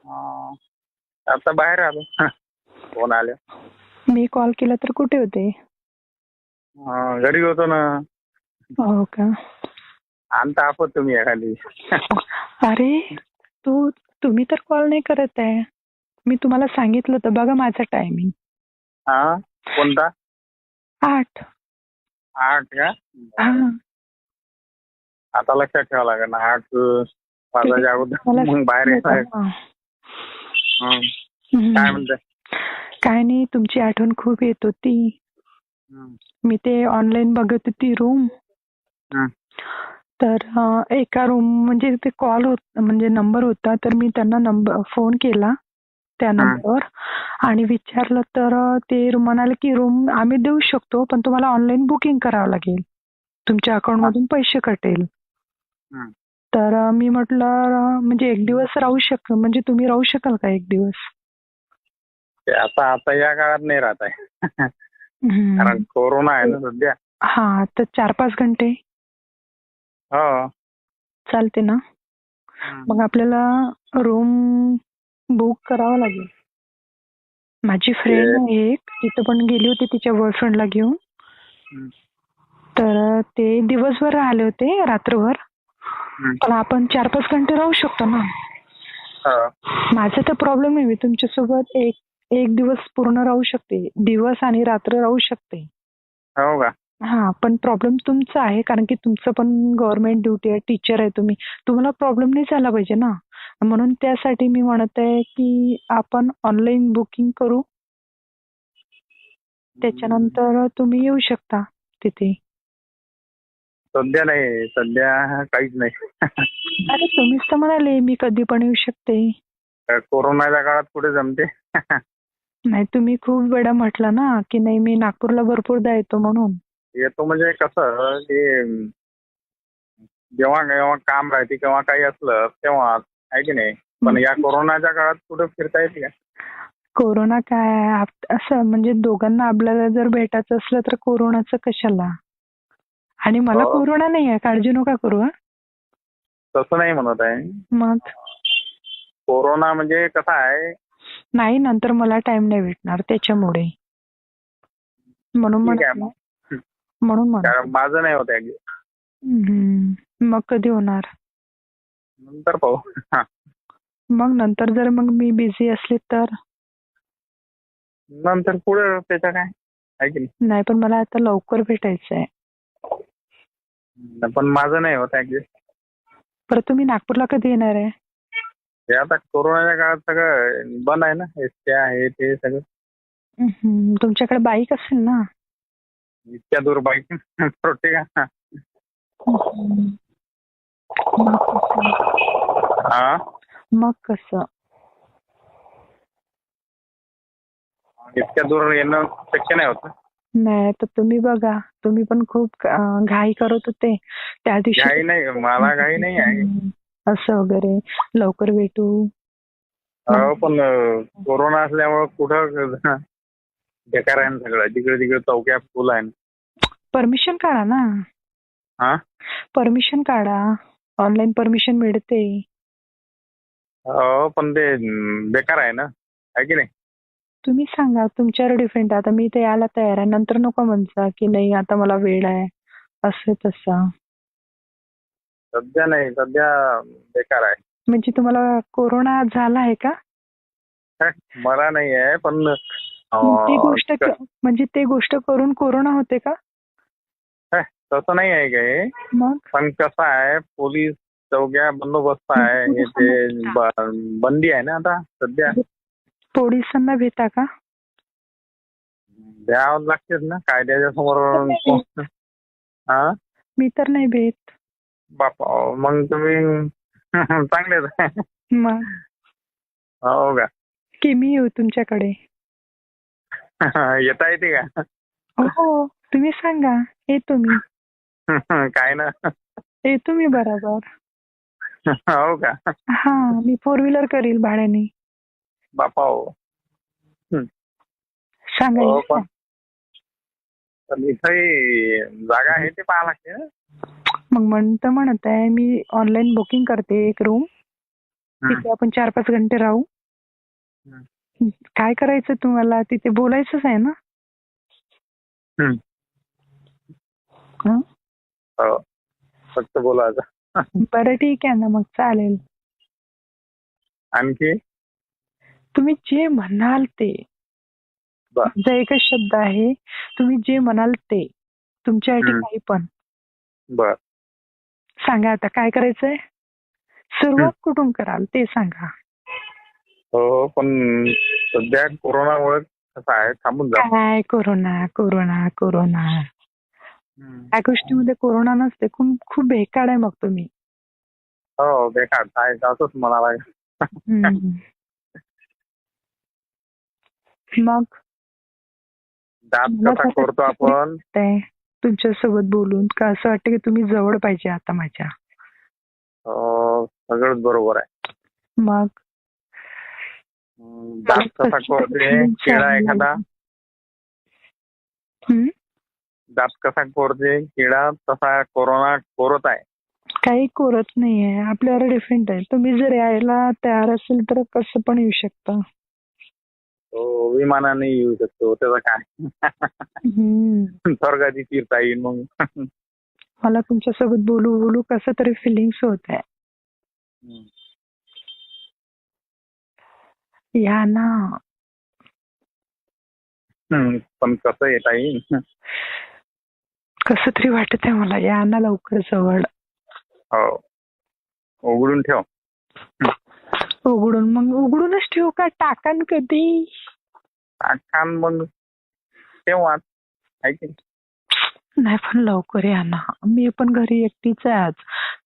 अं, आता बाहेर आलो. फोन आले. मी कॉल केला तर कुठे होते? घरी होतो ना. हो का? आणता आहोत तुम्ही एखादी. अरे तुम्ही तर कॉल नाही करत आहे. मी तुम्हाला सांगितलं होतं बघा माझा टायमिंग. हा, कोणता? 8. 8 का? हा. आता लक्षात ठेवावं लागेल ना. 8 वाजायच्या अगोदर मला मग बाहेर सांगितलं येणार. होतं ना. काय हम्म. म्हणते? काय नाही, तुमची आठवण खूप येत होती. हं, मी ते ऑनलाईन बघत होती रूम. हं, तर एका रूम म्हणजे ते कॉल होत म्हणजे नंबर होता, तर मी त्यांना फोन केला त्या हं. नंबरवर आणि विचारलं तर ते म्हणाले की रूम आम्ही देऊ शकतो, पण तुम्हाला ऑनलाईन बुकिंग करावं लागेल. तुमच्या अकाउंट हा, मधून पैसे कटेल. हं. तर मी म्हटलं म्हणजे एक दिवस म्हणजे तुम्ही राहू शकाल का एक दिवस? ते आता आता या काळात नाही राहत आहे. कारण हम्म. कोरोना आहे ना सध्या. हा, तर 4-5 घंटे हो. चालते ना? हं. मग आपल्याला रूम बुक करावं लागेल. माझी फ्रेंड ते आहे एक, तिथं पण गेली होती तिच्या बॉयफ्रेंडला घेऊन. हं, तर ते दिवसभर राहिले होते, रात्रभर. हं. पण आपण 4-5 घंटे राहू शकतो ना. हो. माझा तर प्रॉब्लेम नाही, मी तुमच्यासोबत एक एक दिवस पूर्ण राहू शकते. दिवस आणि रात्र राहू शकते. हो का? हा, पण प्रॉब्लेम तुमचा आहे, कारण की तुमचं पण गव्हर्नमेंट ड्युटी आहे, टीचर आहे तुम्ही. तुम्हाला प्रॉब्लेम नाही झाला पाहिजे ना. म्हणून त्यासाठी मी म्हणत आहे की आपण ऑनलाईन बुकिंग करू. हं. त्याच्यानंतर तुम्ही येऊ शकता तिथे. सध्या नाही, सध्या काहीच नाही. अरे तुम्हीच तर म्हणाले मी कधी पण येऊ शकते. कोरोनाच्या काळात कुठे जमते. नाही, तुम्ही खूप वेळा म्हटलं ना की नाही मी नागपूरला भरपूरदा येतो म्हणून. येतो म्हणजे कसं की जेव्हा जेव्हा काम राहते किंवा काही असलं तेव्हा, आहे की नाही. पण या मग कोरोनाच्या काळात कुठे फिरता येते का? कोरोना काय आहे, असं म्हणजे दोघांना आपल्याला जर भेटायचं असलं तर कोरोनाचं कशाला? आणि मला हो, कोरोना नाही आहे, काळजी नका करू. हा. तसं नाही म्हणत आहे. मग कोरोना म्हणजे कसा आहे. नाही, नंतर मला टाइम नाही भेटणार त्याच्यामुळे. म्हणून ठीक आहे म्हणत मग. आहे. म्हणून म्हणत कारण आहे. माझं नाही होत आहे. मग कधी होणार? नंतर पाहू. हा. मग नंतर जर मग मी बिझी असले तर? नंतर पुढे त्याचं काय, आहे की नाही, पण मला आता लवकर भेटायचं आहे. नाही. पण माझं नाही होत ऍडजस्ट. परत तुम्ही नागपूरला कधी येणार आहे? हे आता कोरोनाच्या काळात सगळं बंद आहे ना, एसट्या हे ते सगळं. तुमच्याकडे बाईक असेल ना? इतक्या दूर बाईक सुट्टी का? हम्म. मग कसं? हा. मग कसं? इतक्या दूर येणं शक्य नाही होत. नाही तर तुम्ही बघा, तुम्ही पण खूप घाई करत होते त्या दिवशी. घाई नाही, मला घाई नाही आहे. असं वगैरे लवकर भेटू. मग हो, पण कोरोना असल्यामुळं कुठं बेकार आहे ना सगळं. जिकडे तिकडे चौक्या फुल आहे ना. परमिशन काढा ना. हा. परमिशन काढा. ऑनलाईन परमिशन मिळते. हो, पण ते बेकार आहे ना, आहे की नाही. तुम्ही सांगा, तुमच्यावर डिपेंड. आता मी ते यायला तयार आहे, नंतर नको म्हणता की नाही आता मला वेळ आहे असं तसं. सध्या नाही, सध्या बेकार आहे. म्हणजे तुम्हाला कोरोना झाला आहे का? मला नाही आहे, पण ती गोष्ट म्हणजे ते गोष्ट करून कोरोना होते का? तसं नाही आहे काही. मग पण कसं आहे, पोलीस चौक्या बंदोबस्त आहे, हे ते पोलिसांना भेटा. बंदी आहे ना आता सध्या. पोलिसांना भेटा का? द्यावं लागतेच ना कायद्याच्या समोर. तर नाही भेट. हा. मी तर नाही भेट. बापा, मग तुम्ही चांगलेच आहे. मग हो का? की मी येऊ तुमच्याकडे? येता येते का? हो, तुम्ही सांगा. येतो मी. काय ना. येतो मी बरोबर. हो का? हा, मी 4 व्हीलर करील भाड्याने. बापा हो. हं. सांगा, हो, येऊ का? पण इथंही जागा आहे ते पाहा लागते ना. मग म्हणत आहे मी ऑनलाईन बुकिंग करते एक रूम. हं. तिथे आपण 4-5 घंटे राहू. काय करायचं तुम्हाला? तिथे बोलायचंच आहे ना? हम्म. हं? हो. फक्त बोलायचं. बरं ठीक आहे ना, मग चालेल. आणखी तुम्ही जे म्हणाल ते. बर माझा एकच शब्द आहे, तुम्ही जे म्हणाल ते. तुमच्यासाठी हम्म. काही पण. बर सांगा आता काय करायचंय? सुरुवात कुठून कराल ते सांगा. हो, पण सध्या कोरोनामुळे कसं आहे, थांबून जा. काय कोरोना कोरोना कोरोना, हम्म. त्या गोष्टीमध्ये कोरोना नसते. खूप खूप बेकार आहे मग तुम्ही. हो, बेकार आहे असंच म्हणाला. हम्म. मग दात मला कसा तर करतो आपण. वाटतंय तुमच्यासोबत बोलून का असं वाटतं की तुम्ही जवळ पाहिजे आता माझ्या. सगळंच बरोबर आहे. मग दात कसा करते किडा एखादा. दात कसा कोरते किडा, तसा कोरोना कोरत आहे. काही करत नाहीये, आपल्यावर डिपेंड आहे. तुम्ही जर यायला तयार असेल तर कसं पण येऊ शकता. तो विमानाने येऊ शकतो, त्याचा काय. स्वर्गाची फिरता येईल मग. मला तुमच्यासोबत बोलू बोलू कसं तरी फिलिंग्स होत आहे. या ना. पण कसं येता येईल. कसं तरी वाटत आहे मला. या ना लवकर जवळ. हो, उघडून ठेव. उघडून मग उघडूनच ठेवू का? टाकान कधी? कान मग तेव्हा आहे की. नाही पण लवकर या ना. मी पण घरी एकटीच आहे आज.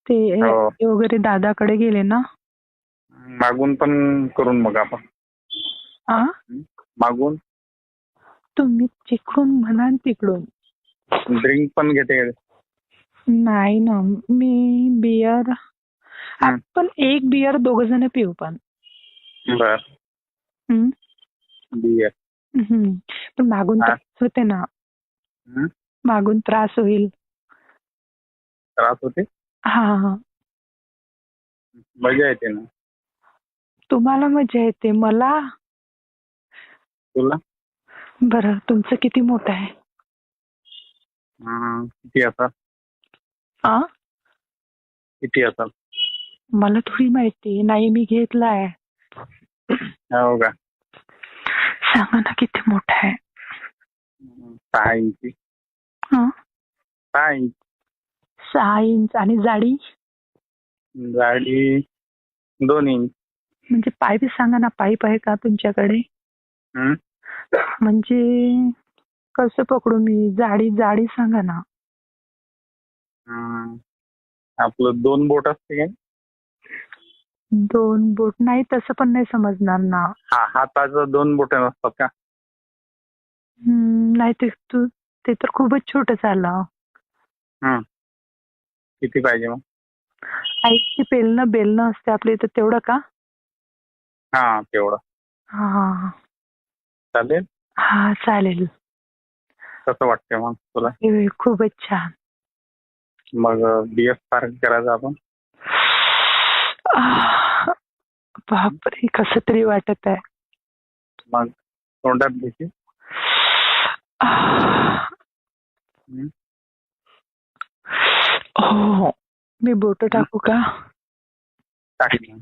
ते हो. वगैरे दादाकडे गेले ना. मागून पण करून मग आपण. आ? मागून तुम्ही जिकडून म्हणाल तिकडून. ड्रिंक पण घेते. नाही ना, मी बियर. आपण एक बियर दोघ जण पिऊ पण. बर बियर. पण मागून त्रास होते ना. मागून त्रास होईल. त्रास होते. हा. मजा येते ना. तुम्हाला मजा येते, मला. तुला बरं, तुमचं किती मोठं आहे? किती असाल? आ? किती असाल? मला थोडी माहिती नाही, मी घेतलाय. हो का? सांगा ना किती मोठा आहे? 6 इंची. 6 इंच. 6 इंच. आणि जाडी? जाडी 2 इंच. म्हणजे पाईप सांगा ना, पाईप आहे का तुमच्याकडे? म्हणजे कसं पकडू मी? जाडी जाडी सांगा ना. आपलं 2 बोट असते का? 2 बोट नाही, तसं पण नाही समजणार ना. हाताचं 2 बोट नसतात का? नाही, ते तर खूपच छोटं झालं. किती पाहिजे मग? आईची बेलणं असते आपल्या इथं, तेवढं का? हा, तेवढं हा चालेल. हा चालेल. कसं वाटतंय मग तुला? खूपच छान. मग बीएफ पार्क करायचं आपण. बापरे, कसं तरी वाटत आहे. मग तोंडात घ्यायची. हो, मी बोट टाकू का? टाकली.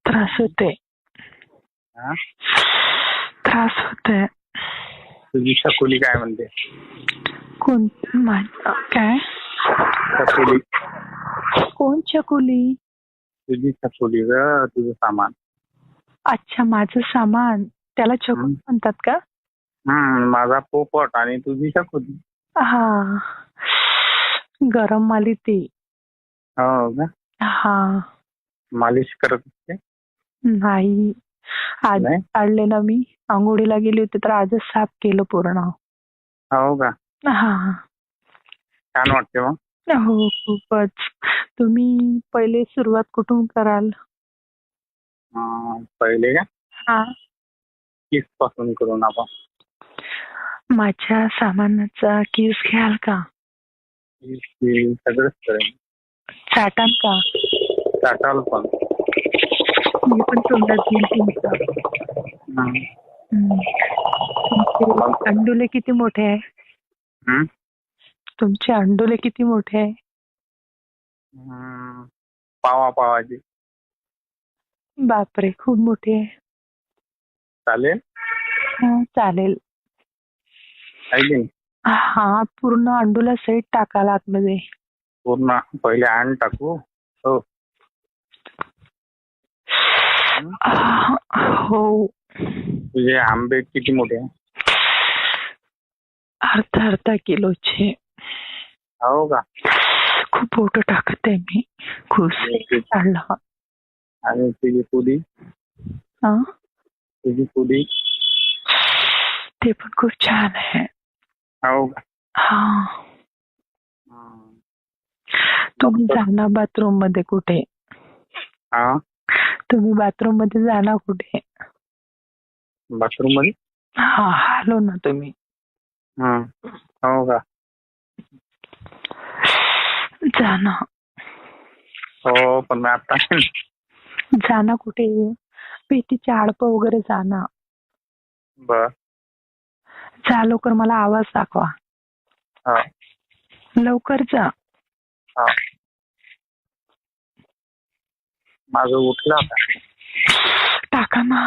त्रास होते. त्रास होते. तुझी छकुली काय म्हणते? कोण? काय? छकुली. कोण छकुली? तुझी छकुली ग, तुझं सामान. अच्छा, माझं सामान. त्याला छकुली म्हणतात का? माझा पोपट आणि तुझी छकुली. हा, गरम माली ती. हो का? हा. मालिश करत असते? नाही, आज काढले ना मी. आंघोळीला गेली होती तर आजच साफ केलं पूर्ण. हो का? हा. छान वाटते मग. हो, खूपच. तुम्ही पहिले सुरुवात कुठून कराल? पहिले का? हा. किस पासून करून आपण. माझ्या सामानाचा किस घ्याल का? सगळंच करेन. चाटाल का? चाटाल पण. मी पण तोंडात घेईन तुमचं. हं. तुमचे अंडोले किती मोठे आहे? हं? तुमचे अंडोले किती मोठे आहे? हं. पावाची बापरे, खूप मोठे आहे. चालेल चालेल. आहे की नाही? हा, पूर्ण अंडोला सहित टाकाल आतमध्ये. पूर्ण पहिले आण टाकू. हो. हो. तुझे आंबे किती मोठे आहे? अर्धा किलोचे. हो का? खूप मोठं टाकत आहे मी. खूप काढला. आणि तुझी पुडी? तुझी पुडी? ते पण खूप छान आहे. हो का? हा. तुम्ही जाणार बाथरूम मध्ये कुठे? हा, तुम्ही बाथरूम मध्ये जाणार कुठे? बाथरूम मध्ये? हा, हॅलो ना तुम्ही. हो का? जाना. हो, पण मी आता जाना कुठे? पेटीच्या आडपं वगैरे जाना. बर. जा लवकर, मला आवाज दाखवा. हा. लवकर जा. हा. माझं उठलं आता. टाका ना.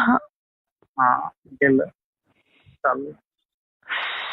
हा, गेलं चालू.